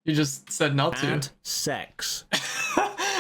You just said not to. Add sex.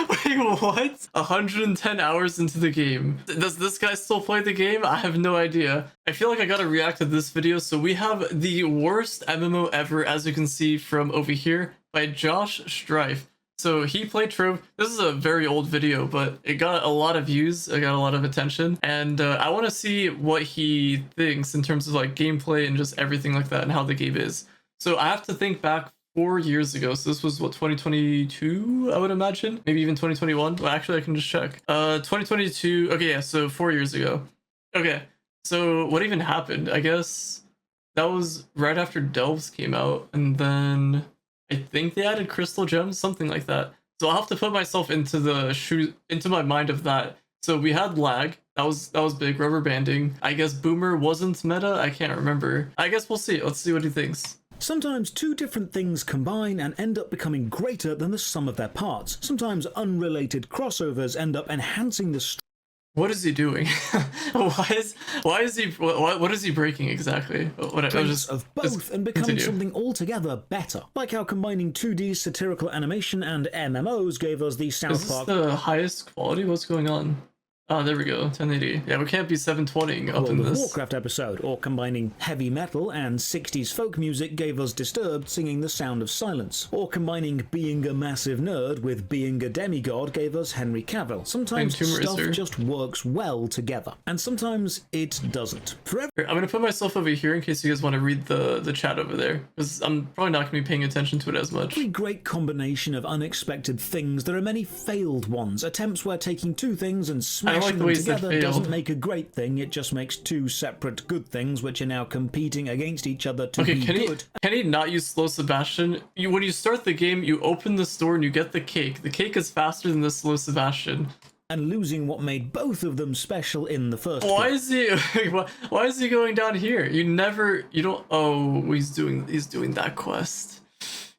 Wait, what? 110 hours into the game. Does this guy still play the game? I have no idea. I feel like I gotta react to this video. So we have the worst MMO ever, as you can see from over here, by Josh Strife. So he played Trove. This is a very old video, but it got a lot of views. It got a lot of attention. And I want to see what he thinks in terms of like gameplay and just everything like that and how the game is. So I have to think back 4 years ago. So this was what, 2022, I would imagine, maybe even 2021. Well, actually I can just check. 2022. Okay, yeah, so 4 years ago. Okay, so what even happened? I guess that was right after Delves came out, and then I think they added crystal gems, something like that. So I'll have to put myself into the into my mind of that. So we had lag. That was big. Rubber banding. I guess Boomer wasn't meta. I can't remember. I guess we'll see. Let's see what he thinks. Sometimes two different things combine and end up becoming greater than the sum of their parts. Sometimes unrelated crossovers end up enhancing the story. What is he doing? why is he what is he breaking exactly? Of both and becoming something altogether better. Like how combining 2D satirical animation and MMOs gave us the South Park. Is this the highest quality? What's going on? Oh, there we go, 1080. Yeah, we can't be 720 up in this. Warcraft episode, or combining heavy metal and 60s folk music gave us Disturbed singing The Sound of Silence, or combining being a massive nerd with being a demigod gave us Henry Cavill. Sometimes stuff just works well together, and sometimes it doesn't. I'm gonna put myself over here in case you guys want to read the chat over there, because I'm probably not gonna be paying attention to it as much. Every great combination of unexpected things, there are many failed ones. Attempts where taking two things and smashing them together doesn't make a great thing, it just makes two separate good things which are now competing against each other to be good. Can he not use slow Sebastian? When you start the game, you open the store and you get the cake. The cake is faster than the slow Sebastian. And losing what made both of them special in the first place. Why is he going down here? Oh, he's doing that quest.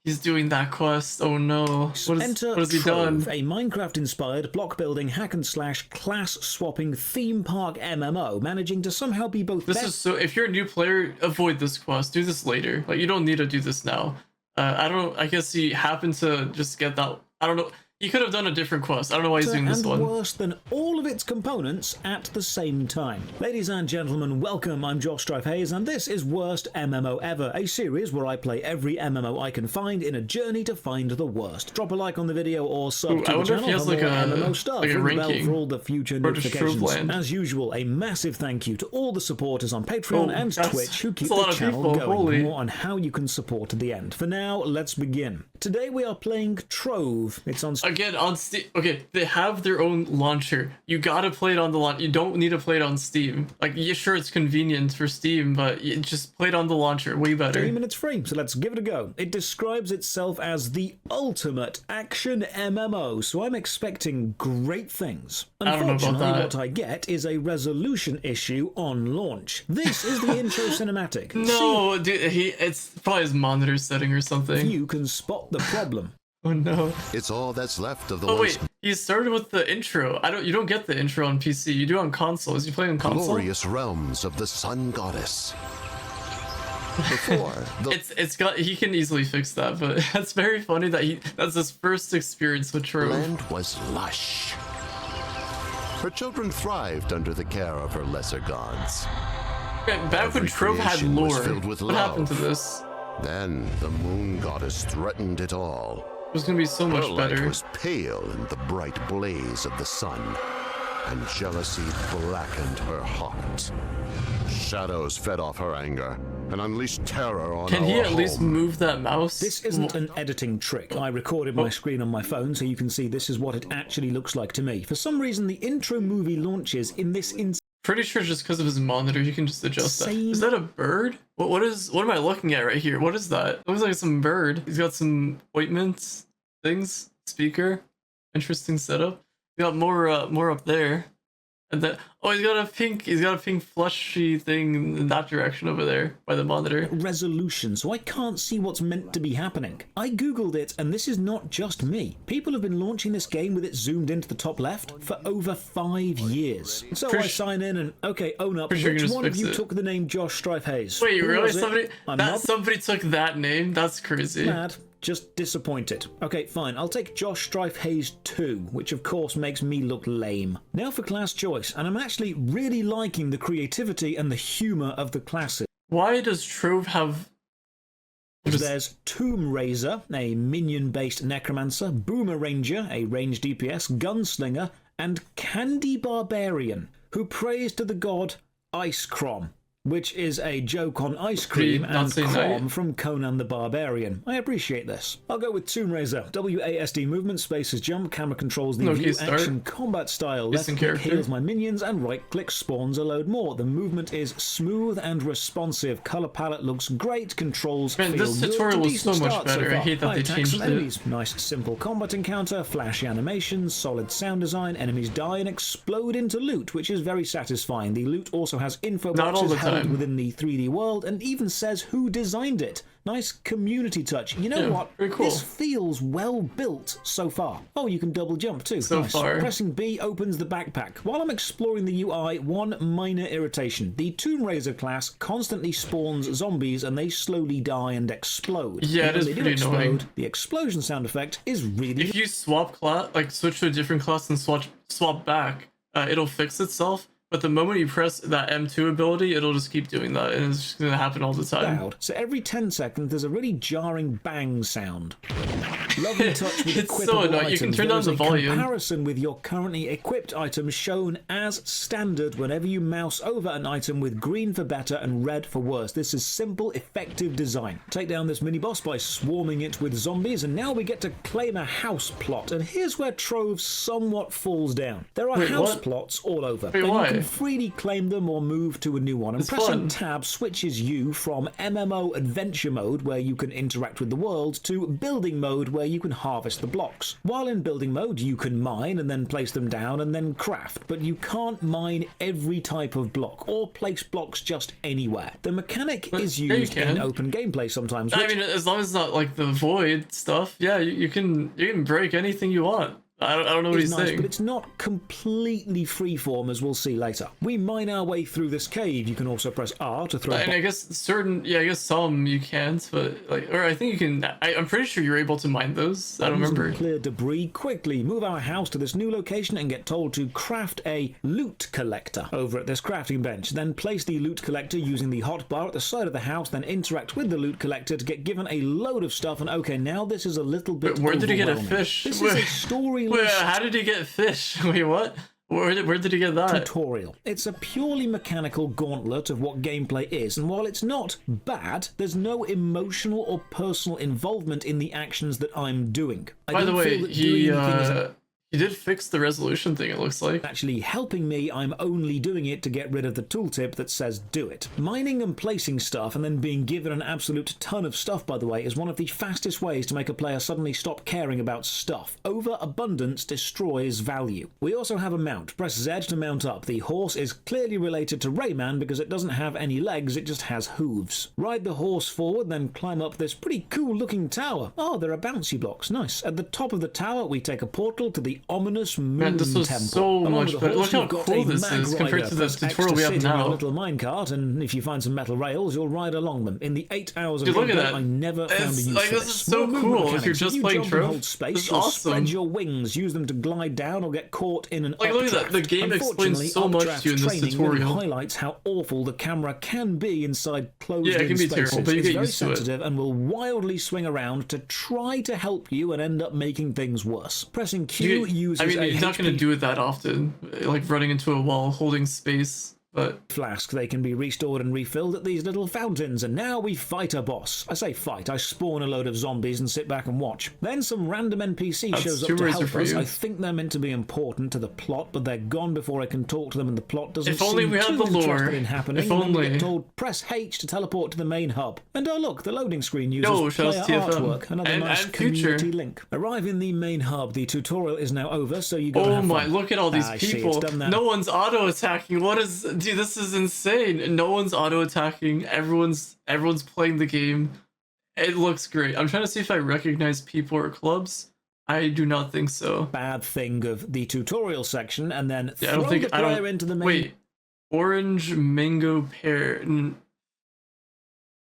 He's doing that quest. Oh no. What has he done? A Minecraft-inspired block-building hack-and-slash class-swapping theme park MMO, managing to somehow be both. This is so. If you're a new player, avoid this quest. Do this later. Like, you don't need to do this now. I guess he happened to just get that. I don't know. He could have done a different quest. I don't know why he's doing this one. And worse than all of its components at the same time. Ladies and gentlemen, welcome. I'm Josh Strife, and this is Worst MMO Ever, a series where I play every MMO I can find in a journey to find the worst. Drop a like on the video or sub to the channel for more MMO stuff. Like a ring the bell for all the future notifications. As usual, a massive thank you to all the supporters on Patreon and Twitch who keep the channel going. More on how you can support at the end. For now, let's begin. Today we are playing Trove. It's on again on Steam. Okay, they have their own launcher. You gotta play it on the launcher. You don't need to play it on Steam. Like, yeah, sure, it's convenient for Steam, but you just play it on the launcher. Way better. 3 minutes free, so let's give it a go. It describes itself as the ultimate action MMO, so I'm expecting great things. Unfortunately, what I get is a resolution issue on launch. This is the intro cinematic. No, dude, it's probably his monitor setting or something. You can spot the problem. Oh no. It's all that's left of the wait, he started with the intro. You don't get the intro on PC. You do on console. Is he playing on console? Glorious realms of the sun goddess. Before he can easily fix that, but that's very funny that that's his first experience with Trove. Land was lush. Her children thrived under the care of her lesser gods. Back when Trove had lore, what happened to this? Then the moon goddess threatened it all. It was gonna be so much better. Her light was pale in the bright blaze of the sun, and jealousy blackened her heart. Shadows fed off her anger and unleashed terror on our home. Can he at least move that mouse? This isn't an editing trick. I recorded my screen on my phone so you can see this is what it actually looks like to me. For some reason, the intro movie launches in this pretty sure just because of his monitor, you can just adjust that. Is that a bird? What am I looking at right here? What is that? It looks like some bird. He's got some ointments, things, speaker. Interesting setup. We got more up there. And then he's got a pink fleshy thing in that direction over there by the monitor. Resolution, so I can't see what's meant to be happening. I googled it, and this is not just me. People have been launching this game with it zoomed into the top left for over 5 years. So I sign in and own up. Which one of you took the name Josh Strife Hayes? Wait, really? Somebody took that name? That's crazy. Mad. Just disappointed. Okay, fine. I'll take Josh Strife Haze 2, which of course makes me look lame. Now for class choice, and I'm actually really liking the creativity and the humour of the classes. Why does Trove have... There's Tomb Raiser, a minion-based necromancer, Boomer Ranger, a ranged DPS, Gunslinger, and Candy Barbarian, who prays to the god Ice Crom, which is a joke on ice cream and Crom from Conan the Barbarian. I appreciate this. I'll go with Tomb Raiser. WASD movement, space is jump, camera controls the view, action, combat style. Left click heals my minions, and right click spawns a load more. The movement is smooth and responsive. Color palette looks great. Controls feel good. This tutorial was so much better. I hate that they changed it. Nice simple combat encounter, flashy animations, solid sound design. Enemies die and explode into loot, which is very satisfying. The loot also has info boxes held within the 3D world and even says who designed it. Nice community touch. You know what? Very cool. This feels well built so far. Oh, you can double jump too. So nice. far. Pressing B opens the backpack. While I'm exploring the UI, one minor irritation. The Tomb Raiser class constantly spawns zombies and they slowly die and explode. Yeah, it is pretty annoying. The explosion sound effect is really... If you swap class, like switch to a different class and swap back, it'll fix itself. But the moment you press that M2 ability, it'll just keep doing that, and it's just gonna happen all the time. Loud. So every 10 seconds, there's a really jarring bang sound. Lovely touch with it's so annoying. Items. You can turn down the volume. Comparison with your currently equipped item shown as standard whenever you mouse over an item with green for better and red for worse. This is simple, effective design. Take down this mini boss by swarming it with zombies, and now we get to claim a house plot. And here's where Trove somewhat falls down. There are house plots all over. Wait, why? You can freely claim them or move to a new one. And pressing tab switches you from MMO adventure mode, where you can interact with the world, to building mode, where you can harvest the blocks. While in building mode, you can mine and then place them down and then craft, but you can't mine every type of block or place blocks just anywhere. The mechanic is used in open gameplay sometimes. I mean, as long as it's not like the void stuff, yeah, you can break anything you want. I don't know what he's saying. But it's not completely freeform, as we'll see later. We mine our way through this cave. You can also press R to throw. And I guess certain, I guess some you can't, but like, or I think you can. I'm pretty sure you're able to mine those. I don't remember. Clear debris quickly. Move our house to this new location and get told to craft a loot collector over at this crafting bench. Then place the loot collector using the hotbar at the side of the house. Then interact with the loot collector to get given a load of stuff. And okay, now this is a little bit. But where did he get a fish? This is a story. Wait, how did he get fish? Wait, what? Where did he get that? Tutorial. It's a purely mechanical gauntlet of what gameplay is, and while it's not bad, there's no emotional or personal involvement in the actions that I'm doing. By the way, he did fix the resolution thing, it looks like. Actually helping me, I'm only doing it to get rid of the tooltip that says do it. Mining and placing stuff and then being given an absolute ton of stuff, by the way, is one of the fastest ways to make a player suddenly stop caring about stuff. Overabundance destroys value. We also have a mount. Press Z to mount up. The horse is clearly related to Rayman because it doesn't have any legs, it just has hooves. Ride the horse forward, then climb up this pretty cool looking tower. Oh, there are bouncy blocks. Nice. At the top of the tower, we take a portal to the ominous moon this was temple. So much better. Look how cool this is compared to the tutorial we have now. A little minecart, and if you find some metal rails, you'll ride along them. In the 8 hours of gameplay, I never found a use for this is so cool. If you're just playing Trove, this is awesome. Spread your wings, use them to glide down or get caught in an updraft. Look at that. The game explains so much to you in this tutorial. Highlights how awful the camera can be inside closed-in spaces. Yeah, it can be terrible, but you get used to it. It's very sensitive and will wildly swing around to try to help you and end up making things worse. Pressing Q uses you're not going to do it that often, like running into a wall, holding space. But flask, they can be restored and refilled at these little fountains, and now we fight a boss. I say fight, I spawn a load of zombies and sit back and watch. Then some random NPC shows up to help us. I think they're meant to be important to the plot, but they're gone before I can talk to them, and the plot doesn't seem too interested in happening. If only. We get told press H to teleport to the main hub. And oh look, the loading screen uses player artwork, another nice community link. Arrive in the main hub. The tutorial is now over, so you go. Oh my! Look at all these people. No one's auto attacking. What is? Dude, this is insane. No one's auto attacking. Everyone's playing the game. It looks great. I'm trying to see if I recognize people or clubs. I do not think so. Bad thing of the tutorial section, and then throw the player into the main. Wait, orange, mango, pear.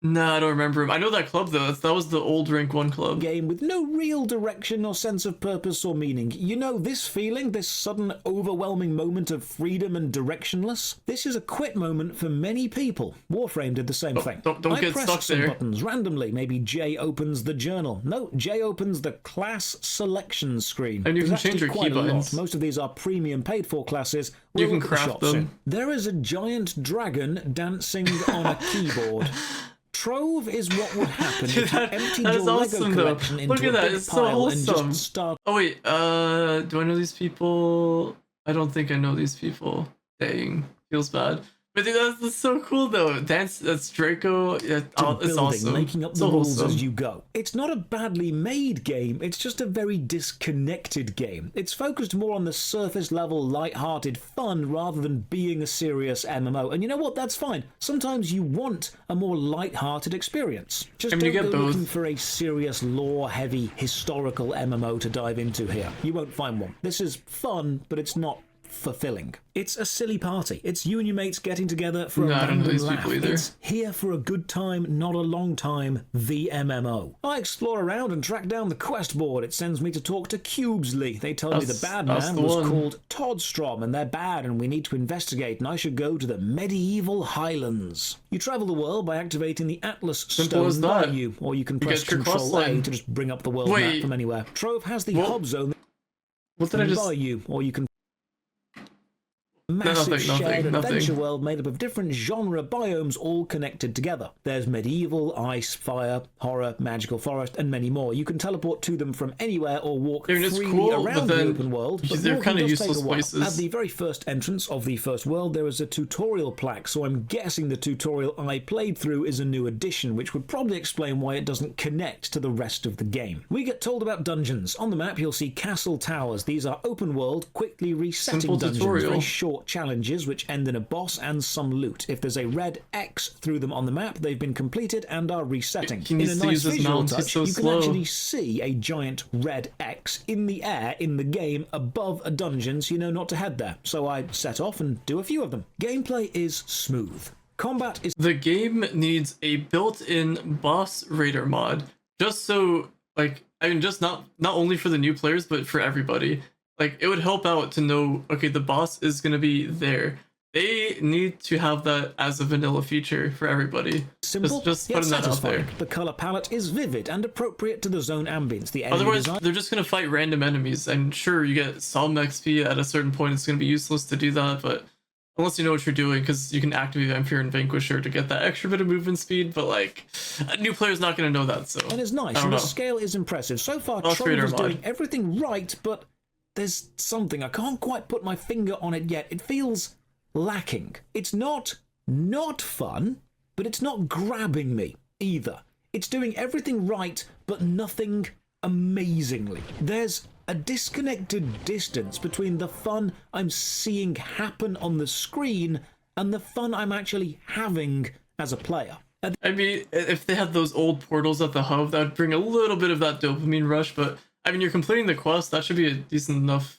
Nah, I don't remember him. I know that club though. That was the old Rank 1 club. Game with no real direction or sense of purpose or meaning. You know, this feeling, this sudden overwhelming moment of freedom and directionless, this is a quit moment for many people. Warframe did the same thing. Don't I get pressed stuck some there. buttons randomly. Maybe J opens the journal. No, J opens the class selection screen. And you There's can change actually your key quite a lot. buttons. Most of these are premium paid for classes. You We'll can look at the craft shop them. soon. There is a giant dragon dancing on a keyboard. Trove is what would happen if you emptied that your is Lego awesome, though. collection into Look at a that, big it's so pile and wholesome. just start. Oh wait, do I know these people? I don't think I know these people. Dang, feels bad. But dude, that's so cool though. That's Draco. Yeah, it's Building, awesome. making up the So rules wholesome. as you go. It's not a badly made game, it's just a very disconnected game. It's focused more on the surface level, light-hearted fun rather than being a serious MMO. And you know what? That's fine. Sometimes you want a more light-hearted experience. Just I mean, you don't get go both. looking for a serious, lore-heavy, historical MMO to dive into here. You won't find one. This is fun, but it's not fulfilling. It's a silly party. It's you and your mates getting together for a No, I don't know random these laugh. people either. It's here for a good time, not a long time. The MMO. I explore around and track down the quest board. It sends me to talk to Cubesley. They tell me the bad That's man the was one. called Toddstrom and they're bad and we need to investigate and I should go to the medieval Highlands. You travel the world by activating the Atlas Simple as Stone by that. you, or you can press get your Control A questline. to just bring up the world Wait. map from anywhere. Trove has the What? hub zone What did I just? by you, or you can massive Nothing, shared nothing. adventure world made up of different genre biomes all connected together. There's medieval, ice, fire, horror, magical forest, and many more. You can teleport to them from anywhere or walk I mean, it's freely cool, but around the then open world. But they're walking kinda does take useless a while. places. At the very first entrance of the first world, there is a tutorial plaque, so I'm guessing the tutorial I played through is a new addition, which would probably explain why it doesn't connect to the rest of the game. We get told about dungeons. On the map, you'll see castle towers. These are open world, quickly resetting Simple dungeons, tutorial. very short challenges which end in a boss and some loot. If there's a red X through them on the map, they've been completed and are resetting. He In needs a to nice use his visual mount, he's touch, so you can slow. actually see a giant red X in the air in the game above a dungeon, so you know not to head there. So I set off and do a few of them. Gameplay is smooth. Combat is The game needs a built-in boss raider mod, just so like I mean, just not only for the new players, but for everybody. Like it would help out to know, okay, the boss is gonna be there. They need to have that as a vanilla feature for everybody. simple, just yet putting that out satisfying. there. The color palette is vivid and appropriate to the zone ambience. The enemy Otherwise, design they're just gonna fight random enemies. And sure, you get some XP at a certain point. It's gonna be useless to do that, but unless you know what you're doing, because you can activate Vampire and Vanquisher to get that extra bit of movement speed. But like, a new player's not gonna know that. So and it's nice, I don't and know. the scale is impressive. So far, Boss Trove Raider is mod. doing everything right, but there's something. I can't quite put my finger on it yet. It feels lacking. It's not fun, but it's not grabbing me either. It's doing everything right, but nothing amazingly. There's a disconnected distance between the fun I'm seeing happen on the screen and the fun I'm actually having as a player. I mean, if they had those old portals at the hub, that would bring a little bit of that dopamine rush. But I mean, you're completing the quest. That should be a decent enough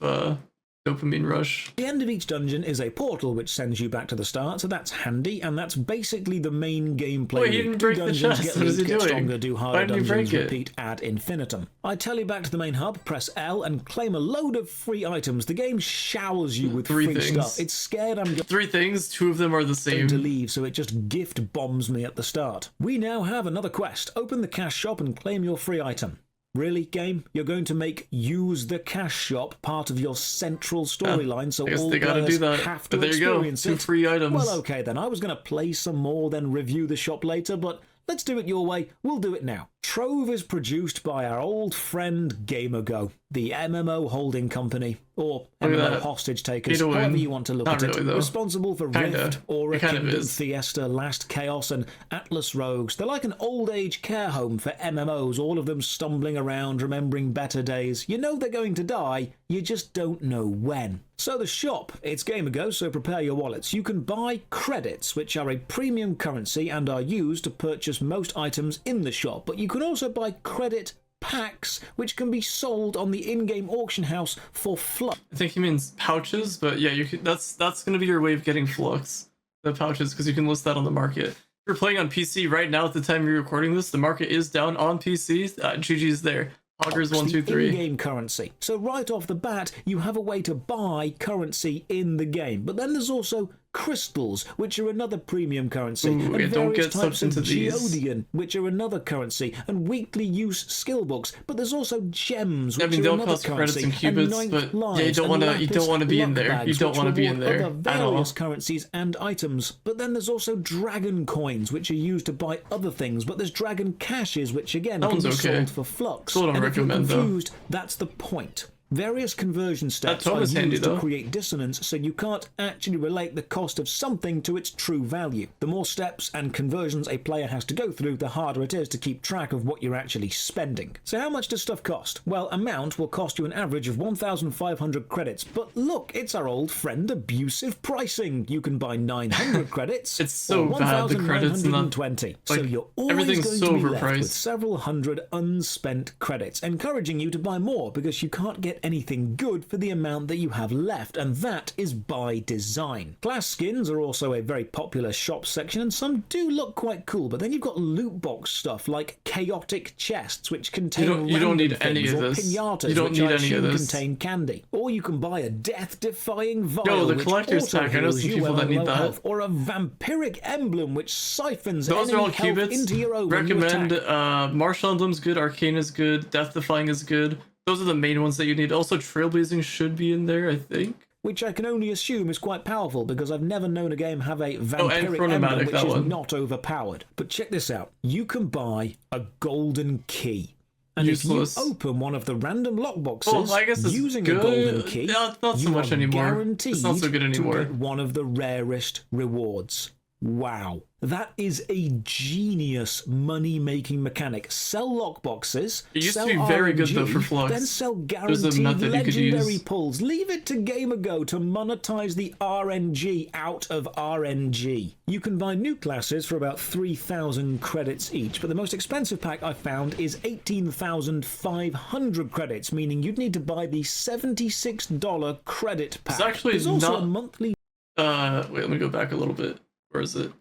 dopamine rush. The end of each dungeon is a portal which sends you back to the start, so that's handy, and that's basically the main gameplay. Wait, he loop. didn't Do break the dungeons, chest. get What is loot, he get doing? stronger, do harder Why didn't he dungeons, break it? repeat ad infinitum. I tell you back to the main hub, press L, and claim a load of free items. The game showers you with Three free things. stuff. It's scared I'm going 3 things, 2 of them are the same. to leave, so it just gift bombs me at the start. We now have another quest. Open the cash shop and claim your free item. Really, game? You're going to make use the cash shop part of your central storyline, so I guess all they gotta players do that. have to But there you go, experience 2 it. free items. Well, okay then. I was going to play some more, then review the shop later, but let's do it your way. We'll do it now. Trove is produced by our old friend GamerGo, the MMO holding company, or Look at MMO that. hostage takers, Pay to however win. you want to look Not at really, it. though. Responsible for Kinda. Rift, Aura It kind of Kingdom, is. Fiesta, Last Chaos, and Atlas Rogues. They're like an old age care home for MMOs, all of them stumbling around, remembering better days. You know they're going to die, you just don't know when. So the shop, it's GamerGo, so prepare your wallets. You can buy credits, which are a premium currency and are used to purchase most items in the shop, but you can also buy credit packs, which can be sold on the in-game auction house for flux. I think he means pouches, but yeah, you could, that's gonna be your way of getting flux, the pouches, because you can list that on the market. you're playing on PC right now at the time you're recording this, the market is down on PC. GG's there. Poggers 1, 2, 3. In-game currency. So right off the bat, you have a way to buy currency in the game. But then there's also crystals, which are another premium currency, Ooh, and yeah, don't various get types sucked of into these. geodian, which are another currency, and weekly use skill books. But there's also gems, which I mean, are they'll another cost credits currency, and cubits, ninth but lives, yeah, you don't and want to be in lapis there. You luck don't bags, want to which be in there reward at other all. various currencies and items. But then there's also dragon coins, which are used to buy other things. But there's dragon caches, which again That can be one's okay. sold for flux. Still don't And if you're recommend, though. confused, that's the point. Various conversion steps tome are is used handy, to though. create dissonance, so you can't actually relate the cost of something to its true value. The more steps and conversions a player has to go through, the harder it is to keep track of what you're actually spending. So how much does stuff cost? Well, a mount will cost you an average of 1,500 credits, but look, it's our old friend abusive pricing. You can buy 900 credits. It's so or bad, the credits and 1,920. So like, you're always everything's going so to be left with overpriced. several hundred unspent credits, encouraging you to buy more because you can't get anything good for the amount that you have left, and that is by design. Class skins are also a very popular shop section, and some do look quite cool, but then you've got loot box stuff like chaotic chests, which contain You don't need random any things, of or this. pinatas, You don't which need I any of assume this. contain candy. Or you can buy a death-defying vial, Yo, the which collector's pack, I know auto-heals some you people when that on need low that. health, or a vampiric emblem, which siphons Those are enemy all health cubits. into your own when you Recommend attack. Martial Emblem's good, Arcane is good, Death Defying is good. Those are the main ones that you need. Also, Trailblazing should be in there, I think. Which I can only assume is quite powerful because I've never known a game have a and vampiric Chronomatic, emblem which that is one. not overpowered. But check this out. You can buy a golden key. And Useless. if you open one of the random lockboxes Well, I guess it's using good. a golden key, Yeah, not so you much are anymore. guaranteed It's not so good anymore. to get one of the rarest rewards. Wow. That is a genius money-making mechanic. Sell lockboxes. It used to sell be very good, RNG, though, for Flux. Then sell There's a guaranteed method you could legendary use. pulls. Leave it to GamerGo to monetize the RNG out of RNG. You can buy new classes for about 3,000 credits each, but the most expensive pack I found is 18,500 credits, meaning you'd need to buy the $76 credit pack. It's actually There's also not- a monthly Wait, let me go back a little bit. Where is it?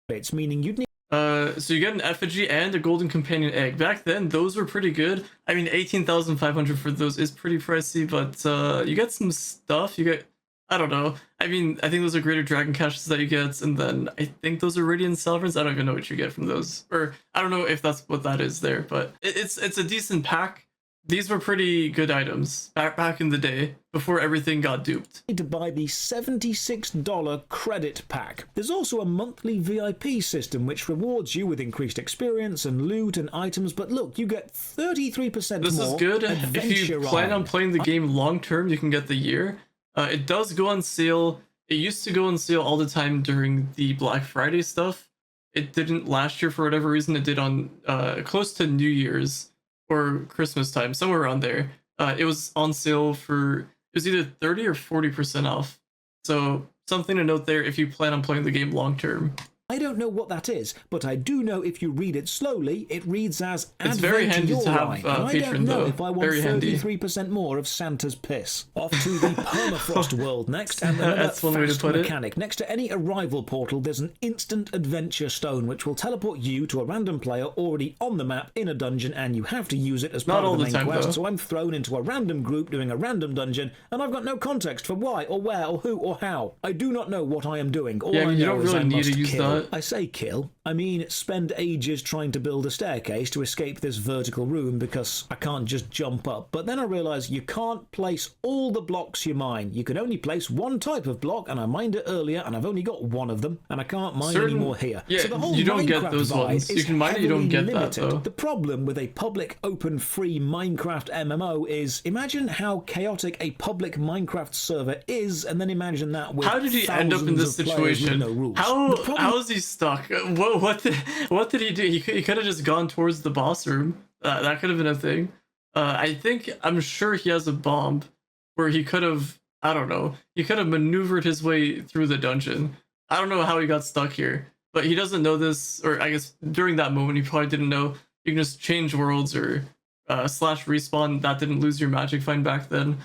credits, meaning you'd need So you get an effigy and a golden companion egg. Back then, those were pretty good. I mean, 18,500 for those is pretty pricey, but you get some stuff. You get, I don't know. I mean, I think those are greater dragon caches that you get, and then I think those are radiant sovereigns. I don't even know what you get from those, or I don't know if that's what that is there, but it's a decent pack. These were pretty good items back in the day before everything got duped. to buy the $76 credit pack. There's also a monthly VIP system which rewards you with increased experience and loot and items, but look, you get 33% This more is good. If you adventure plan on on. playing the game long term, you can get the year. It does go on sale. It used to go on sale all the time during the Black Friday stuff. It didn't last year for whatever reason. It did on close to New Year's or Christmas time, somewhere around there. It was on sale for, it was either 30 or 40% off. So something to note there if you plan on playing the game long term. I don't know what that is, but I do know if you read it slowly, it reads as It's very handy to have, and I Patron, don't know though. if I want Very handy. 33% more of Santa's piss. Off to the permafrost world next, and another That's one way to fast put it. mechanic. Next to any arrival portal, there's an instant adventure stone which will teleport you to a random player already on the map in a dungeon, and you have to use it as Not part all of the the main time, quest. though. So I'm thrown into a random group doing a random dungeon, and I've got no context for why or where or who or how. I do not know what I am doing. All Yeah, I mean, you know don't is really I need to must use kill. that. I say kill. I mean, spend ages trying to build a staircase to escape this vertical room because I can't just jump up. But then I realise you can't place all the blocks you mine. You can only place one type of block, and I mined it earlier, and I've only got one of them, and I can't mine any more here. Yeah, so the whole you don't get Minecraft those vibe ones. You is can mine it, you don't heavily get that, limited. though. The problem with a public, open, free Minecraft MMO is imagine how chaotic a public Minecraft server is, and then imagine that with How did he end up in this thousands of players with situation? no rules. How The problem how is he stuck? What did he do? He could have just gone towards the boss room. That could have been a thing. I'm sure he has a bomb where he could have, I don't know, he could have maneuvered his way through the dungeon. I don't know how he got stuck here, but he doesn't know this, or I guess during that moment he probably didn't know you can just change worlds or slash respawn. That didn't lose your magic find back then.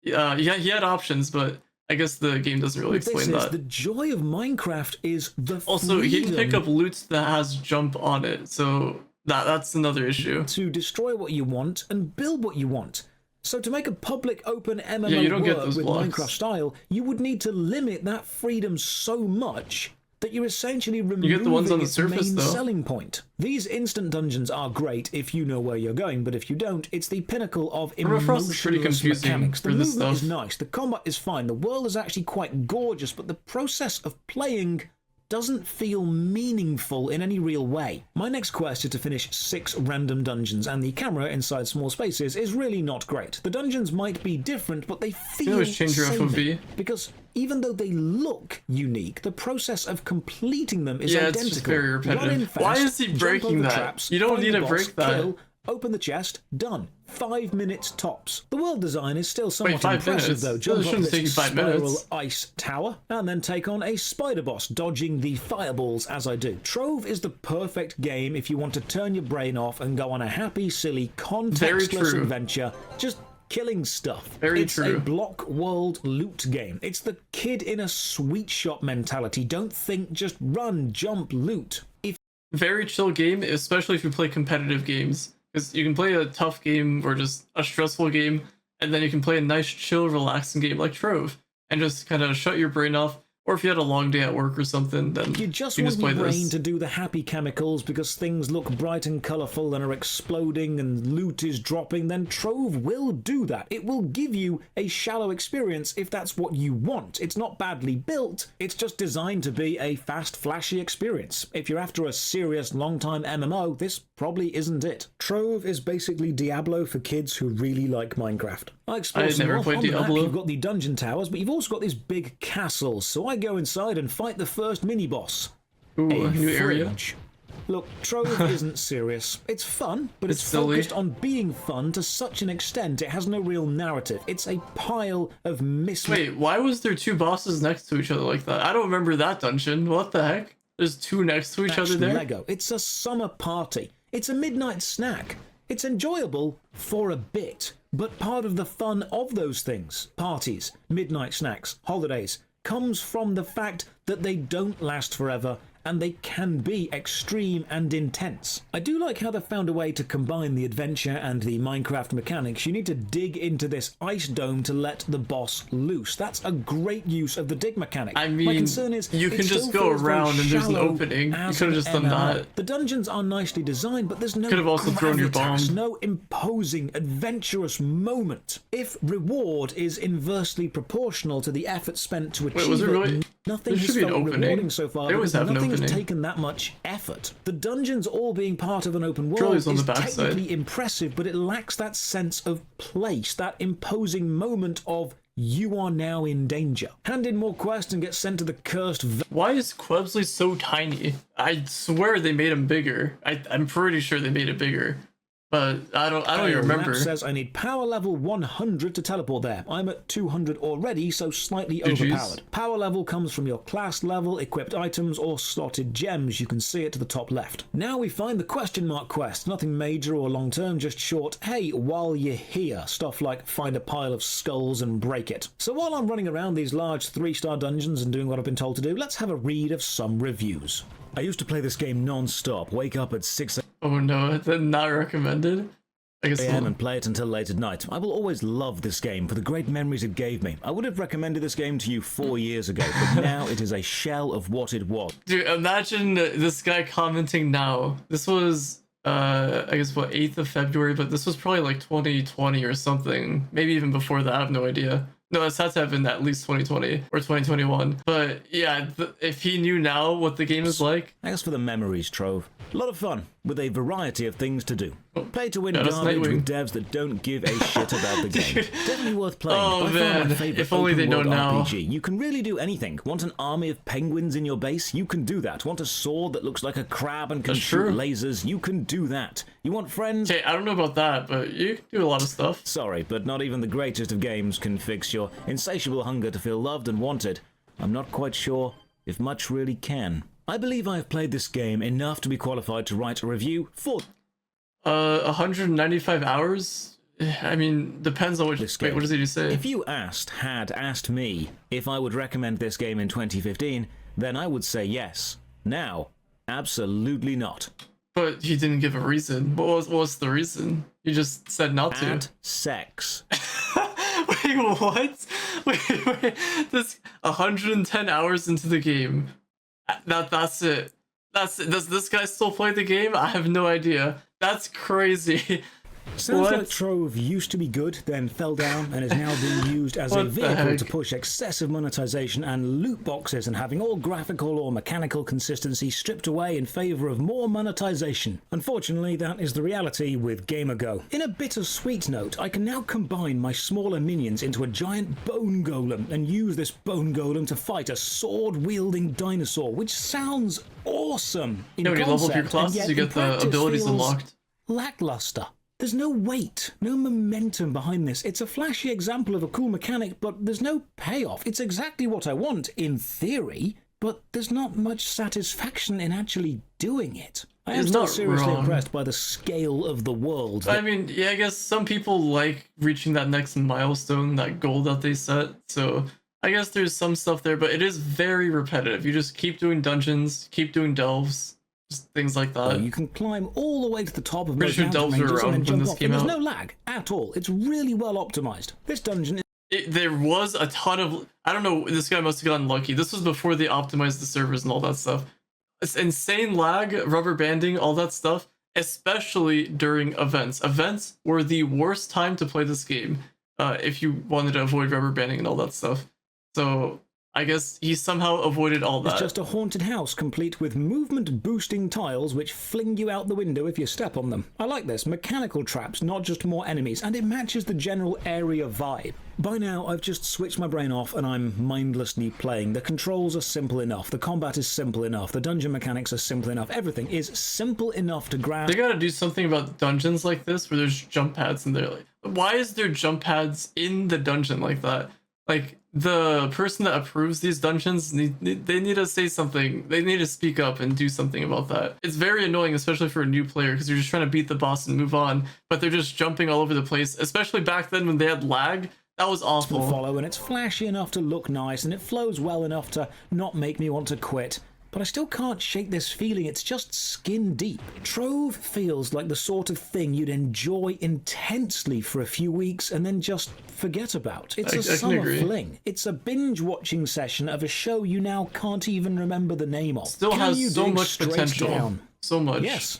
Yeah, he had options, but I guess the game doesn't really explain that. The joy of Minecraft is the Also, he can pick freedom up loot that has jump on it, so that's another issue. to destroy what you want and build what you want. So to make a public open MMO Yeah, you don't get work those with blocks. Minecraft style, you would need to limit that freedom so much that you're essentially removing the ones on the its surface, main though. selling point. These instant dungeons are great if you know where you're going, but if you don't, it's the pinnacle of Permafrost is pretty emotionless confusing mechanics. The for this movement stuff. is nice, the combat is fine, the world is actually quite gorgeous, but the process of playing doesn't feel meaningful in any real way. My next quest is to finish 6 random dungeons, and the camera inside small spaces is really not great. The dungeons might be different, but they feel always change your samey, FOV. because even though they look unique, the process of completing them is Yeah, identical. it's just very repetitive. Run in fast, Why is he jump breaking over that? traps, You don't find need the to boss, break that. kill, open the chest, done. 5 minutes tops. The world design is still somewhat 5 impressive minutes? though. That Jump up shouldn't take you this 5 spiral minutes. ice tower and then take on a spider boss, dodging the fireballs as I do. Trove is the perfect game if you want to turn your brain off and go on a happy, silly, contextless true. adventure, just killing stuff. Very It's true. a block world loot game. It's the kid in a sweet shop mentality. Don't think, just run, jump, loot. If Very chill game, especially if you play competitive games. Because you can play a tough game or just a stressful game, and then you can play a nice, chill, relaxing game like Trove, and just kind of shut your brain off. Or if you had a long day at work or something, then you just can want play your brain this. to do the happy chemicals because things look bright and colourful and are exploding and loot is dropping, then Trove will do that. It will give you a shallow experience if that's what you want. It's not badly built, it's just designed to be a fast, flashy experience. If you're after a serious, long-time MMO, this probably isn't it. Trove is basically Diablo for kids who really like Minecraft. I explored I some never more. played On the map, Diablo. you've got the dungeon towers, but you've also got these big castles, so I go inside and fight the first mini-boss. Ooh, a new area. Fridge. Look, Trove isn't serious. It's fun, but it's silly. focused on being fun to such an extent it has no real narrative. It's a pile of Wait, why was there 2 bosses next to each other like that? I don't remember that dungeon. What the heck? There's 2 next to each other there? Lego. It's a summer party. It's a midnight snack. It's enjoyable for a bit, but part of the fun of those things, parties, midnight snacks, holidays, comes from the fact that they don't last forever and they can be extreme and intense. I do like how they found a way to combine the adventure and the Minecraft mechanics. You need to dig into this ice dome to let the boss loose. That's a great use of the dig mechanic. I My mean, concern is you it can still just go feels very around and there's an shallow opening. You as could have an just done MMO. that. The dungeons are nicely designed, but there's no Could have also thrown your gravitas, bomb. no imposing, adventurous moment. If reward is inversely proportional to the effort spent to achieve was it really? nothing There has should be an felt opening. rewarding so far They always because have an nothing has opening. taken that much effort. The dungeons all being part of an open world Trolley's on is the backside. technically impressive, but it lacks that sense of place, that imposing moment of you are now in danger. Hand in more quests and get sent to the cursed Why is Quebsley so tiny? I swear they made him bigger. I'm pretty sure they made it bigger. But I don't even remember. Map says I need power level 100 to teleport there. I'm at 200 already, so slightly GG's. overpowered. Power level comes from your class level, equipped items, or slotted gems. You can see it to the top left. Now we find the question mark quest. Nothing major or long term, just short, hey, while you're here. Stuff like find a pile of skulls and break it. So while I'm running around these large 3-star dungeons and doing what I've been told to do, let's have a read of some reviews. I used to play this game non-stop, wake up at 6 Oh no, that's not recommended. I guess a.m. and play it until late at night. I will always love this game for the great memories it gave me. I would have recommended this game to you 4 years ago, but now it is a shell of what it was. Dude, imagine this guy commenting now. This was, I guess, what, 8th of February, but this was probably like 2020 or something. Maybe even before that, I have no idea. No, it's had to have been at least 2020 or 2021. But yeah, if he knew now what the game is like. Thanks for the memories, Trove. A lot of fun, with a variety of things to do. Play to win Yeah, that's garbage Nightwing. with devs that don't give a shit about the game. Definitely worth playing. Oh, By far my man. favorite If only they open-world know now. RPG. You can really do anything. Want an army of penguins in your base? You can do that. Want a sword that looks like a crab and can That's shoot true. lasers? You can do that. You want friends? Okay, I don't know about that, but you can do a lot of stuff. Sorry, but not even the greatest of games can fix your insatiable hunger to feel loved and wanted. I'm not quite sure if much really can. I believe I have played this game enough to be qualified to write a review for 195 hours I mean, depends on which. This Wait, game. what does he just say? If you had asked me if I would recommend this game in 2015, then I would say yes. Now, absolutely not. But he didn't give a reason. What was the reason? He just said not to. Add sex. Wait, what? Wait. This 110 hours into the game. That's it. That's it. Does this guy still play the game? I have no idea. That's crazy. Sounds What? like Trove used to be good, then fell down, and is now being used as a What the vehicle heck? to push excessive monetization and loot boxes, and having all graphical or mechanical consistency stripped away in favour of more monetization. Unfortunately, that is the reality with GamerGo. In a bittersweet note, I can now combine my smaller minions into a giant bone golem and use this bone golem to fight a sword-wielding dinosaur, which sounds awesome in Yeah, when you level up your concept, and classes, yet you in get the practice abilities feels unlocked. lackluster. There's no weight, no momentum behind this. It's a flashy example of a cool mechanic, but there's no payoff. It's exactly what I want, in theory, but there's not much satisfaction in actually doing it. I am It's still not seriously wrong. impressed by the scale of the world. I mean, yeah, I guess some people like reaching that next milestone, that goal that they set. So I guess there's some stuff there, but it is very repetitive. You just keep doing dungeons, keep doing delves, just things like that. You can climb all the way to the top of Pretty most sure mountain delves were ranges and around then when jump this off. came And there's out. no lag at all. It's really well optimized. This dungeon There was a ton of, I don't know, this guy must have gotten lucky. This was before they optimized the servers and all that stuff. It's insane lag, rubber banding, all that stuff, especially during events. Events were the worst time to play this game if you wanted to avoid rubber banding and all that stuff. So I guess he somehow avoided all It's that. just a haunted house complete with movement-boosting tiles which fling you out the window if you step on them. I like this. Mechanical traps, not just more enemies, and it matches the general area vibe. By now, I've just switched my brain off and I'm mindlessly playing. The controls are simple enough, the combat is simple enough, the dungeon mechanics are simple enough, everything is simple enough to grasp. They gotta do something about dungeons like this where there's jump pads in there. Like, why is there jump pads in the dungeon like that? Like, the person that approves these dungeons, they need to say something. They need to speak up and do something about that. It's very annoying, especially for a new player, because you're just trying to beat the boss and move on, but they're just jumping all over the place, especially back then when they had lag. That was To awful. follow, and it's flashy enough to look nice, and it flows well enough to not make me want to quit. But I still can't shake this feeling, it's just skin deep. Trove feels like the sort of thing you'd enjoy intensely for a few weeks and then just forget about. It's I a can summer agree. fling. It's a binge-watching session of a show you now can't even remember the name of. Still Can has you so dig much straight potential. down? So much. Yes.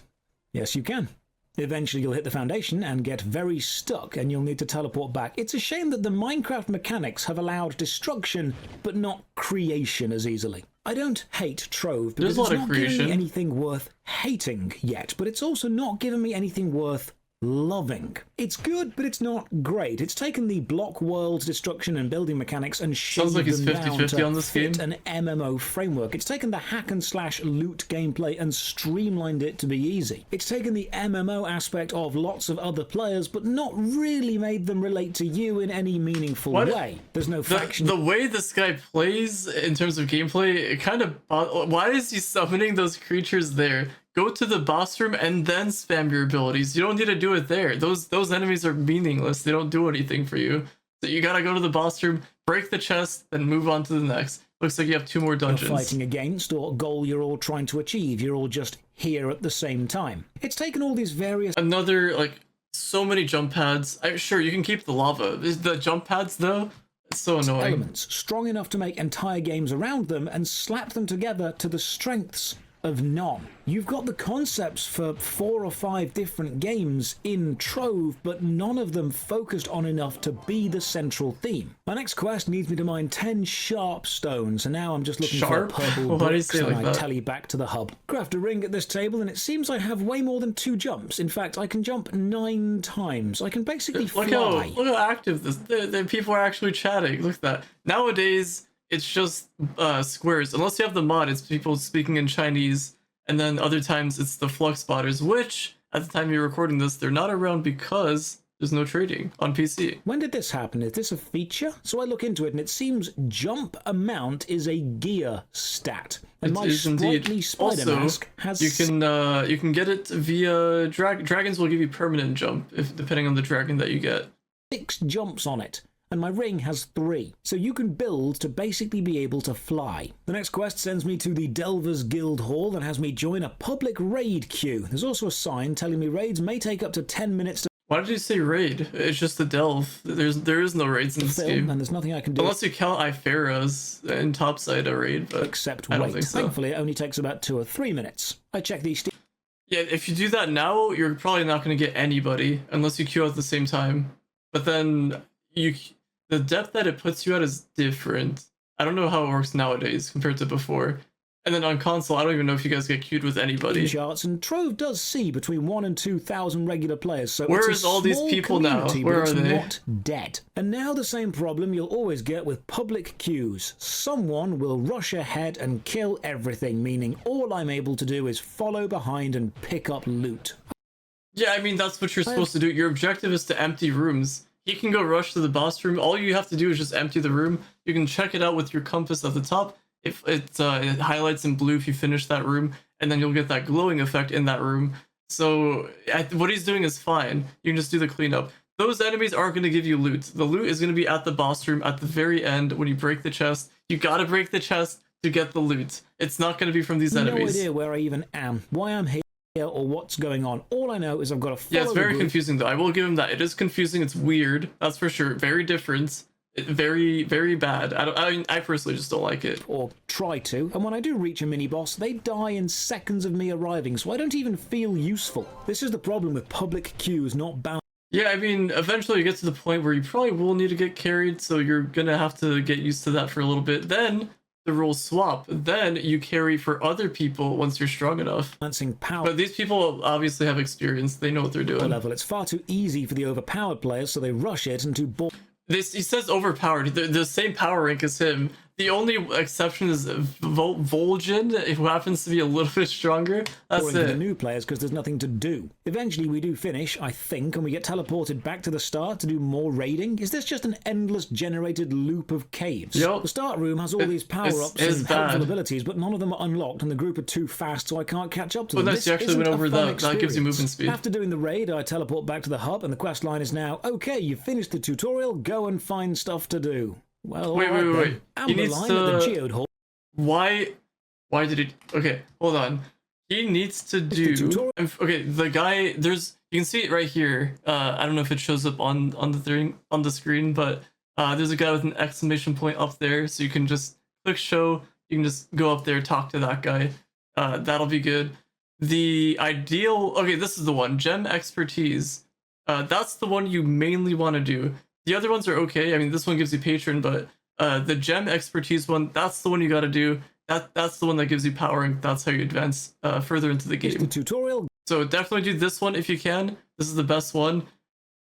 Yes, you can. Eventually you'll hit the foundation and get very stuck and you'll need to teleport back. It's a shame that the Minecraft mechanics have allowed destruction but not creation as easily. I don't hate Trove because There's a it's lot of not giving creation. me anything worth hating yet, but it's also not giving me anything worth loving. It's good, but it's not great. It's taken the block world destruction and building mechanics and Sounds shaved like it's them down 50-50 to on this fit game. an MMO framework. It's taken the hack and slash loot gameplay and streamlined it to be easy. It's taken the MMO aspect of lots of other players, but not really made them relate to you in any meaningful What? way. There's no faction. The way this guy plays in terms of gameplay, it kind of... Why is he summoning those creatures there? Go to the boss room and then spam your abilities. You don't need to do it there. Those enemies are meaningless. They don't do anything for you. So you gotta go to the boss room, break the chest, then move on to the next. Looks like you have 2 more You're dungeons. fighting against or goal you're all trying to achieve. You're all just here at the same time. It's taken all these various Another, like, so many jump pads. Sure, you can keep the lava. The jump pads, though, it's so annoying. elements strong enough to make entire games around them and slap them together to the strengths of none. You've got the concepts for 4 or 5 different games in Trove, but none of them focused on enough to be the central theme. My next quest needs me to mine 10 sharp stones, and now I'm just looking Sharp? for purple Why do you bricks, say it and like I that? tally back to the hub. Craft a ring at this table, and it seems I have way more than 2 jumps. In fact, I can jump 9 times. I can basically fly. Look how active the people are actually chatting. Look at that. Nowadays, it's just squares. Unless you have the mod, it's people speaking in Chinese, and then other times it's the flux spotters, which at the time you're recording this, they're not around because there's no trading on PC. When did this happen? Is this a feature? So I look into it and it seems jump amount is a gear stat. And my sprightly spider mask has... you can get it via dragons will give you permanent jump depending on the dragon that you get. 6 jumps on it. And my ring has 3, so you can build to basically be able to fly. The next quest sends me to the Delvers Guild Hall and has me join a public raid queue. There's also a sign telling me raids may take up to 10 minutes to... Why did you say raid? It's just a delve. There is no raids in this game. And there's nothing I can do. Unless you count Ifera's in topside a raid, but except I don't wait. think so. Thankfully, it only takes about 2 or 3 minutes. I check these... Yeah, if you do that now, you're probably not going to get anybody unless you queue at the same time. But then the depth that it puts you at is different. I don't know how it works nowadays compared to before. And then on console, I don't even know if you guys get queued with anybody. Charts, and Trove does see between 1,000 and 2,000 regular players, so where it's is all these people now? Where are they? Not dead. And now the same problem you'll always get with public queues. Someone will rush ahead and kill everything, meaning all I'm able to do is follow behind and pick up loot. Yeah, I mean, that's what you're supposed to do. Your objective is to empty rooms. He can go rush to the boss room. All you have to do is just empty the room. You can check it out with your compass at the top. If it highlights in blue if you finish that room, and then you'll get that glowing effect in that room. So what he's doing is fine. You can just do the cleanup. Those enemies aren't going to give you loot. The loot is going to be at the boss room at the very end when you break the chest. You gotta break the chest to get the loot. It's not going to be from these enemies. No idea where I even am, why I'm here, or what's going on. All I know is I've got to follow. Yeah, it's very confusing though. I will give him that. It is confusing. It's weird. That's for sure. Very different. Very, very bad. I personally just don't like it. Or try to. And when I do reach a mini boss, they die in seconds of me arriving, so I don't even feel useful. This is the problem with public queues not bound. Yeah, I mean, eventually you get to the point where you probably will need to get carried, so you're gonna have to get used to that for a little bit. Then the rules swap. Then you carry for other people once you're strong enough. Power. But these people obviously have experience. They know what they're doing. Level. It's far too easy for the overpowered players, so they rush it and he says overpowered. The same power rank as him. The only exception is Vol'jin, who happens to be a little bit stronger. That's it. The new players because there's nothing to do. Eventually we do finish, I think, and we get teleported back to the start to do more raiding. Is this just an endless generated loop of caves? Yep. The start room has all these power-ups and helpful abilities, but none of them are unlocked, and the group are too fast, so I can't catch up to them. Nice, you actually went over that. That gives you movement speed. After doing the raid, I teleport back to the hub, and the quest line is now, okay, you've finished the tutorial, go and find stuff to do. Well, wait. He needs to... at the Geode Hall. Why did he... Okay, hold on. He needs to do... Okay, the guy... You can see it right here. I don't know if it shows up on the screen, but there's a guy with an exclamation point up there, so you can just click show. You can just go up there, talk to that guy. That'll be good. The ideal... Okay, this is the one. Gem Expertise. That's the one you mainly want to do. The other ones are okay. I mean, this one gives you patron, but the gem expertise one, that's the one you got to do. That's the one that gives you power, and that's how you advance further into the game. The tutorial. So definitely do this one if you can. This is the best one.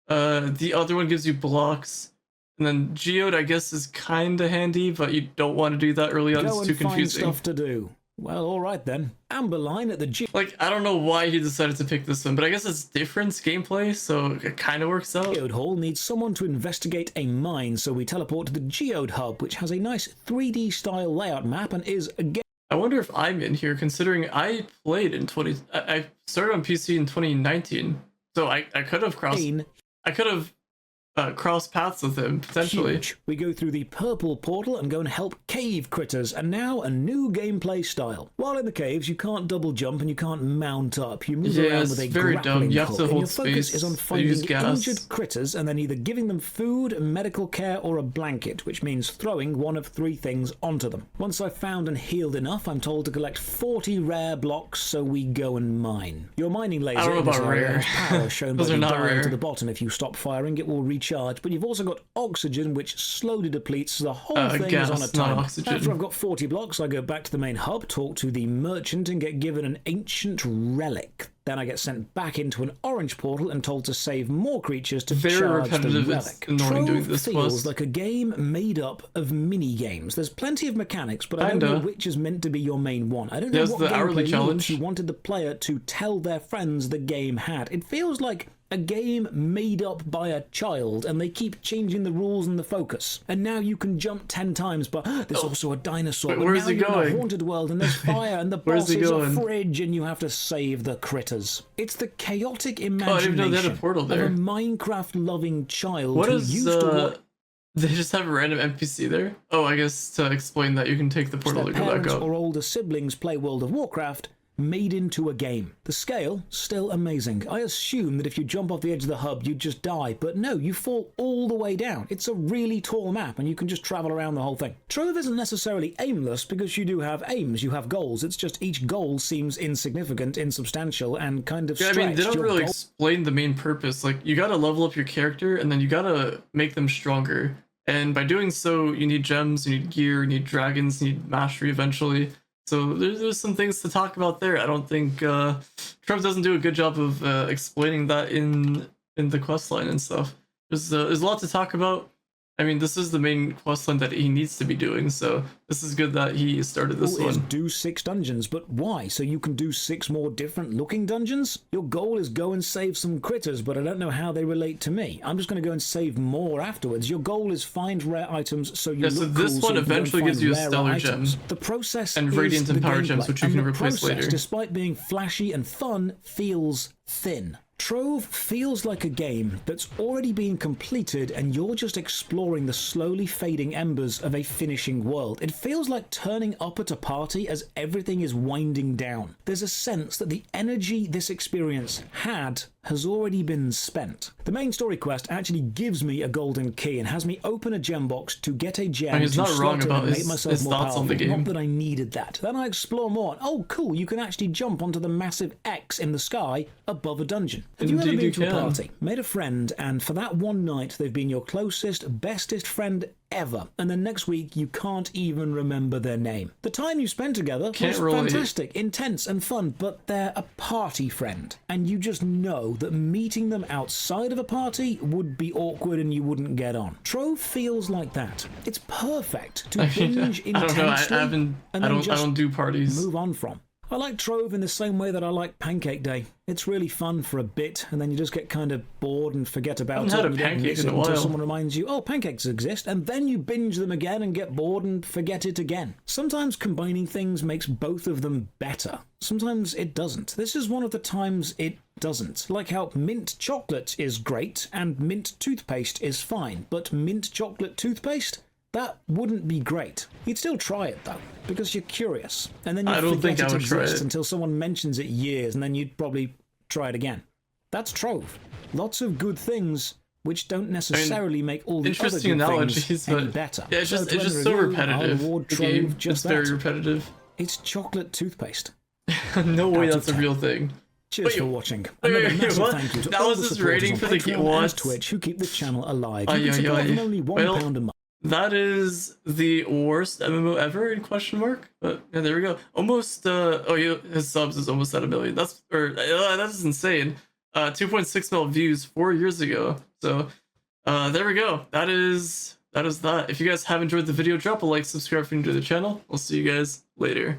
The other one gives you blocks, and then geode, I guess, is kind of handy, but you don't want to do that early on. It's too confusing. Find stuff to do. Well, all right then. Amber line at the Like, I don't know why he decided to pick this one, but I guess it's different gameplay, so it kind of works out. Geode Hall needs someone to investigate a mine, so we teleport to the Geode Hub, which has a nice 3D style layout map and is again... I wonder if I'm in here, considering I played in I started on PC in 2019, so I could have crossed paths with him, potentially. Huge. We go through the purple portal and go and help cave critters, and now a new gameplay style. While in the caves, you can't double jump and you can't mount up. You move around with a very dumb. You have to hold your focus space. Is on finding injured critters and then either giving them food, medical care, or a blanket, which means throwing one of 3 things onto them. Once I've found and healed enough, I'm told to collect 40 rare blocks, so we go and mine. Your mining laser I don't know about rare. Power shown by Those the are not dial rare. to the bottom. If you stop firing, it will recharge, but you've also got oxygen, which slowly depletes, so the whole thing is on a timer. After I've got 40 blocks, I go back to the main hub, talk to the merchant, and get given an ancient relic. Then I get sent back into an orange portal and told to save more creatures to charge the relic. Trove feels like a game made up of mini-games. There's plenty of mechanics, but I don't know which is meant to be your main one. I don't know what gameplay loops you wanted the player to tell their friends the game had. It feels like A game made up by a child, and they keep changing the rules and the focus. And now you can jump 10 times, but there's also a dinosaur. Wait, where's and now he you're in going? a haunted world, and there's fire, and the Where's boss he is going? a fridge, and you have to save the critters. It's the chaotic Oh, I didn't even know imagination they had a portal of there. a Minecraft-loving child What who is used to work. they just have a random NPC there? Oh, I guess to explain that you can take the portal Their to go back parents up. or older siblings play World of Warcraft, made into a game. The scale, still amazing. I assume that if you jump off the edge of the hub, you'd just die, but no, you fall all the way down. It's a really tall map, and you can just travel around the whole thing. Trove isn't necessarily aimless, because you do have aims, you have goals. It's just each goal seems insignificant, insubstantial, and kind of Yeah, I stretched. mean, they don't Your really goal- explain the main purpose. Like, you gotta level up your character, and then you gotta make them stronger. And by doing so, you need gems, you need gear, you need dragons, you need mastery eventually. So there's some things to talk about there. I don't think Trove doesn't do a good job of explaining that in the questline and stuff. There's a lot to talk about. I mean, this is the main questline that he needs to be doing, so this is good that he started this goal is one. do 6 dungeons, but why? So you can do 6 more different looking dungeons? Your goal is go and save some critters, but I don't know how they relate to me. I'm just going to go and save more afterwards. Your goal is find rare items so you Yeah, look so this cool, one you can go and eventually gives find you a rarer stellar items. gem. The process And is radiant and the power gameplay, gems, which you and can the replace process, later. despite being flashy and fun, feels thin. Trove feels like a game that's already been completed and you're just exploring the slowly fading embers of a finishing world. It feels like turning up at a party as everything is winding down. There's a sense that the energy this experience had has already been spent. The main story quest actually gives me a golden key and has me open a gem box to get a gem I mean, he's to not slot wrong in about and make his myself more thoughts on the powerful. game. Not that I needed that. Then I explore more. Oh, cool, you can actually jump onto the massive X in the sky above a dungeon. Have you ever Indeed been you to a can. party, made a friend, and for that one night they've been your closest, bestest friend ever, and then next week you can't even remember their name? The time you spent together Can't was relate. fantastic, intense and fun, but they're a party friend, and you just know that meeting them outside of a party would be awkward and you wouldn't get on. Trove feels like that. It's perfect to I mean, binge I don't know. intensely I and then don't just do parties. move on from. I like Trove in the same way that I like Pancake Day. It's really fun for a bit, and then you just get kind of bored and forget about it. haven't had a and you don't pancake miss in it a until while. someone reminds you, oh, pancakes exist, and then you binge them again and get bored and forget it again. Sometimes combining things makes both of them better. Sometimes it doesn't. This is one of the times it doesn't. Like how mint chocolate is great and mint toothpaste is fine, but mint chocolate toothpaste? That wouldn't be great. You'd still try it though, because you're curious. And then I you'd don't forget think I it would try exists it. until someone mentions it years, and then you'd probably try it again. That's Trove. Lots of good things, which don't necessarily make all the other Interesting good analogies, things any but better. yeah, it's So just to it's just end so the review, I'll repetitive. award The Trove game, just it's very that. repetitive. It's chocolate toothpaste. No way Out of that's a 10. real thing. Cheers Wait, for watching. wait, Another wait, massive what? thank you to That all was the his supporters rating on for the Patreon game? and What? Twitch who keep the channel alive. Ay, You can ay, support ay. them only £1 Well, a month. That is the worst MMO ever in question mark. But yeah, there we go. Almost oh yeah, his subs is almost at 1 million. That's that's insane. 2.6 million views 4 years ago. So there we go. That is that. If you guys have enjoyed the video, drop a like, subscribe if you enjoyed the channel. I'll see you guys later.